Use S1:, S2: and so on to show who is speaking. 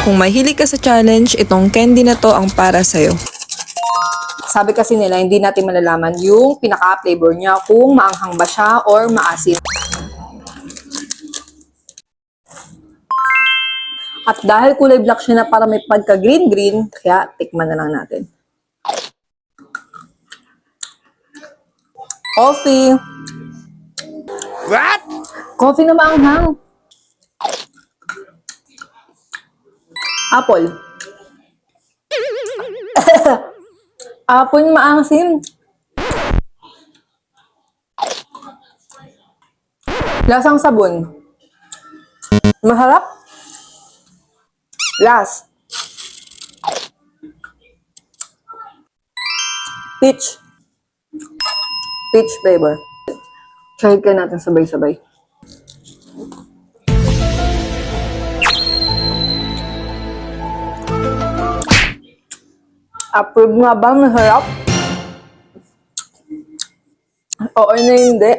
S1: Kung mahilig ka sa challenge, itong candy na to ang para sa'yo. Sabi kasi nila, hindi natin malalaman yung pinaka-flavor niya kung maanghang ba siya or maasim. At dahil kulay black siya na para may pagka-green-green, kaya tikman na lang natin. Coffee!
S2: What?
S1: Coffee na maanghang! Apple. Apple maasim. Lasang sabon. Masarap. Last. Peach. Peach flavor. Try ka natin sabay-sabay. Approve nga ba? Masarap? Oo na hindi.